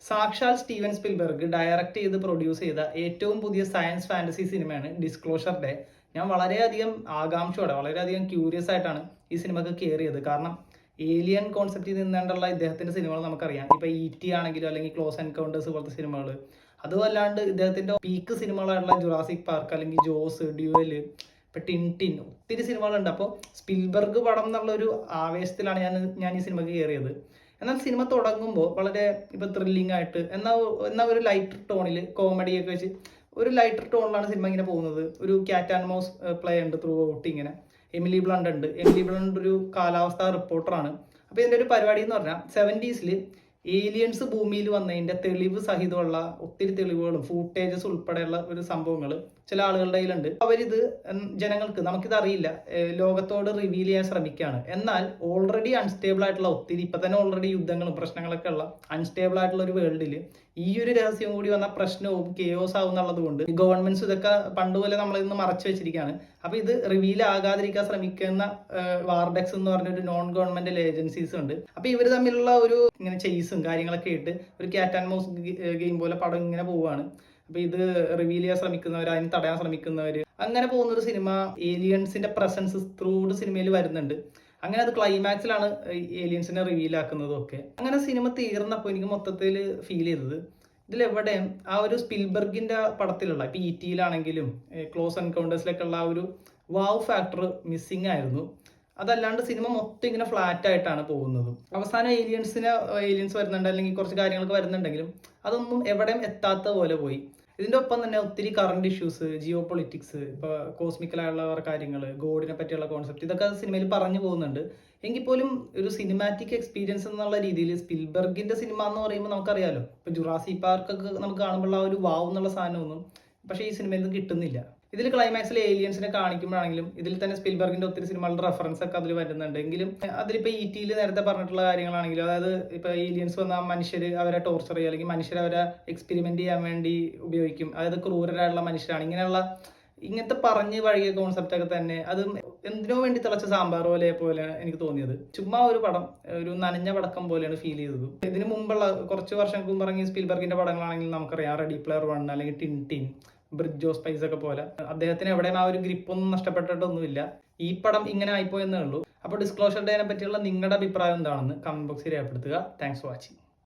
സാക്ഷാൽ Steven Spielberg direct ചെയ്ത് produce ചെയ്ത ഏറ്റവും പുതിയ സയൻസ് ഫാന്റസി സിനിമയാണ് ഡിസ്ക്ലോഷർ ഡേ. ഞാൻ വളരെയധികം ആകാംക്ഷയോടെ വളരെയധികം ക്യൂരിയസ് ആയിട്ടാണ് ഈ സിനിമക്ക് കയറിയത്. കാരണം ഏലിയൻ കോൺസെപ്റ്റിൽ നിന്നുകൊണ്ടുള്ള ഇദ്ദേഹത്തിന്റെ സിനിമകൾ നമുക്കറിയാം. ഇപ്പൊ ടി ആണെങ്കിലും അല്ലെങ്കിൽ ക്ലോസ് എൻകൗണ്ടേഴ്സ് പോലത്തെ സിനിമകൾ, അതുമല്ലാണ്ട് ഇദ്ദേഹത്തിന്റെ പീക്ക് സിനിമകളായിട്ടുള്ള ജുറാസിക് പാർക്ക് അല്ലെങ്കിൽ ജോസ്, ഡ്യുവല്, ഇപ്പൊ ടിൻ ഒത്തിരി സിനിമകളുണ്ട്. അപ്പോൾ സ്പിൽബർഗ് പടം എന്നുള്ള ഒരു ആവേശത്തിലാണ് ഞാൻ ഈ സിനിമക്ക് കയറിയത്. എന്നാൽ സിനിമ തുടങ്ങുമ്പോൾ വളരെ ഇപ്പൊ ത്രില്ലിംഗ് ആയിട്ട് എന്നാൽ ഒരു ലൈറ്റർ ടോണിൽ കോമഡിയൊക്കെ വെച്ച് ഒരു ലൈറ്റർ ടോണിലാണ് സിനിമ ഇങ്ങനെ പോകുന്നത്. ഒരു ക്യാറ്റ് ആൻഡ് മൗസ് പ്ലേ ഉണ്ട് ത്രൂ ഔട്ട്. ഇങ്ങനെ എമിലി ബ്ലണ്ട് ഉണ്ട്. എമിലി ബ്ലണ്ട് ഒരു കാലാവസ്ഥാ റിപ്പോർട്ടറാണ്. അപ്പോൾ ഇതിന്റെ ഒരു പരിപാടി എന്ന് പറഞ്ഞാൽ 70s ഏലിയൻസ് ഭൂമിയിൽ വന്നതിന്റെ തെളിവ് സഹിതമുള്ള ഒത്തിരി തെളിവുകളും ഫൂട്ടേജസ് ഉൾപ്പെടെയുള്ള ഒരു സംഭവങ്ങൾ ചില ആളുകളുടെ കയ്യിലുണ്ട്. അവരിത് ജനങ്ങൾക്ക്, നമുക്കിത് അറിയില്ല, ലോകത്തോട് റിവീൽ ചെയ്യാൻ ശ്രമിക്കുകയാണ്. എന്നാൽ ഓൾറെഡി അൺസ്റ്റേബിൾ ആയിട്ടുള്ള ഒത്തിരി, ഇപ്പൊ തന്നെ ഓൾറെഡി യുദ്ധങ്ങളും പ്രശ്നങ്ങളൊക്കെ ഉള്ള അൺസ്റ്റേബിൾ ആയിട്ടുള്ള ഒരു വേൾഡിൽ ഈ ഒരു രഹസ്യം കൂടി വന്ന പ്രശ്നവും കെയോസ് ആവും എന്നുള്ളത് കൊണ്ട് ഗവൺമെന്റ്സ് ഇതൊക്കെ പണ്ടുപോലെ നമ്മളിന്ന് മറച്ചു വെച്ചിരിക്കുകയാണ്. അപ്പൊ ഇത് റിവീൽ ആകാതിരിക്കാൻ ശ്രമിക്കുന്ന വാർഡെക്സ് എന്ന് പറഞ്ഞൊരു നോൺ ഗവൺമെന്റൽ ഏജൻസീസ് ഉണ്ട്. അപ്പൊ ഇവർ തമ്മിലുള്ള ഒരു ഇങ്ങനെ ചെയ്സും കാര്യങ്ങളൊക്കെ ഇട്ട് ഒരു ക്യാറ്റ് ആൻഡ് മൗസ് ഗെയിം പോലെ പടം ഇങ്ങനെ പോവുകയാണ്. അപ്പൊ ഇത് റിവീൽ ചെയ്യാൻ ശ്രമിക്കുന്നവർ, അതിന് തടയാൻ ശ്രമിക്കുന്നവര്, അങ്ങനെ പോകുന്ന ഒരു സിനിമ. ഏലിയൻസിന്റെ പ്രസൻസ് ത്രൂഡ് സിനിമയിൽ വരുന്നുണ്ട്. അങ്ങനെ അത് ക്ലൈമാക്സിലാണ് ഏലിയൻസിനെ റിവീൽ ആക്കുന്നതും ഒക്കെ. അങ്ങനെ സിനിമ തീർന്നപ്പോൾ എനിക്ക് മൊത്തത്തിൽ ഫീൽ ചെയ്തത്, ഇതിലെവിടെയും ആ ഒരു സ്പിൽബർഗിന്റെ പടത്തിലുള്ള ഇപ്പൊ ടിയിലാണെങ്കിലും ക്ലോസ് എൻകൗണ്ടേഴ്സിലൊക്കെ ഉള്ള ആ ഒരു വാവ് ഫാക്ടർ മിസ്സിംഗ് ആയിരുന്നു. അതല്ലാണ്ട് സിനിമ മൊത്തം ഇങ്ങനെ ഫ്ലാറ്റ് ആയിട്ടാണ് പോകുന്നത്. അവസാനം ഏലിയൻസ് വരുന്നുണ്ട്, അല്ലെങ്കിൽ കുറച്ച് കാര്യങ്ങളൊക്കെ വരുന്നുണ്ടെങ്കിലും അതൊന്നും എവിടെയും എത്താത്ത പോലെ പോയി. ഇതിന്റെ ഒപ്പം തന്നെ ഒത്തിരി കറണ്ട് ഇഷ്യൂസ്, ജിയോ പൊളിറ്റിക്സ്, ഇപ്പൊ കോസ്മിക്കലായുള്ള കാര്യങ്ങൾ, ഗോഡിനെ പറ്റിയുള്ള കോൺസെപ്റ്റ്, ഇതൊക്കെ സിനിമയിൽ പറഞ്ഞു പോകുന്നുണ്ട്. എങ്കിൽ പോലും ഒരു സിനിമാറ്റിക് എക്സ്പീരിയൻസ് എന്നുള്ള രീതിയിൽ സ്പിൽബർഗിന്റെ സിനിമ എന്ന് പറയുമ്പോൾ നമുക്കറിയാലോ, ഇപ്പൊ ജുറാസി പാർക്കൊക്കെ നമുക്ക് കാണുമ്പോൾ ആ ഒരു വാവ് എന്നുള്ള സാധനമൊന്നും പക്ഷേ ഈ സിനിമയിൽ നിന്ന് കിട്ടുന്നില്ല. ഇതിൽ ക്ലൈമാക്സിൽ ഏലിയൻസിനെ കാണിക്കുമ്പോഴാണെങ്കിലും ഇതിൽ തന്നെ സ്പിൽബർഗിന്റെ ഒത്തിരി സിനിമകളുടെ റെഫറൻസ് ഒക്കെ അതിൽ വരുന്നുണ്ട്. എങ്കിലും അതിലിപ്പോ ടിയിൽ നേരത്തെ പറഞ്ഞിട്ടുള്ള കാര്യങ്ങളാണെങ്കിലും, അതായത് ഇപ്പൊ ഏലിയൻസ് വന്ന മനുഷ്യർ അവരെ ടോർച്ചർ ചെയ്യുക, അല്ലെങ്കിൽ മനുഷ്യർ അവരെ എക്സ്പെരിമെന്റ് ചെയ്യാൻ വേണ്ടി ഉപയോഗിക്കും, അതായത് ക്രൂരരായിട്ടുള്ള മനുഷ്യരാണ്, ഇങ്ങനത്തെ പറഞ്ഞ് വഴിയ കോൺസെപ്റ്റ് ഒക്കെ തന്നെ അത് എന്തിനോ വേണ്ടി തിളച്ച സാമ്പാർ പോലെ എനിക്ക് തോന്നിയത്. ചുമ്മാ ഒരു പടം, ഒരു നനഞ്ഞ പടക്കം പോലെയാണ് ഫീൽ ചെയ്തത്. ഇതിന് മുമ്പുള്ള കുറച്ച് വർഷങ്ങൾക്ക് മുമ്പ് ഇറങ്ങിയ സ്പിൽബർഗിന്റെ പടങ്ങളാണെങ്കിൽ നമുക്കറിയാം, റെഡി പ്ലെയർ വൺ അല്ലെങ്കിൽ ടിൻ, ബ്രിഡ്ജ് ഓഫ് സ്പൈസ് ഒക്കെ പോലെ അദ്ദേഹത്തിന് എവിടെയും ആ ഒരു ഗ്രിപ്പൊന്നും നഷ്ടപ്പെട്ടിട്ടൊന്നുമില്ല. ഈ പടം ഇങ്ങനെ ആയിപ്പോയെന്നേ ഉള്ളൂ. അപ്പോൾ ഡിസ്ക്ലോഷർ ഡേനെ പറ്റിയുള്ള നിങ്ങളുടെ അഭിപ്രായം എന്താണെന്ന് കമന്റ് ബോക്സിൽ രേഖപ്പെടുത്തുക. Thanks for watching.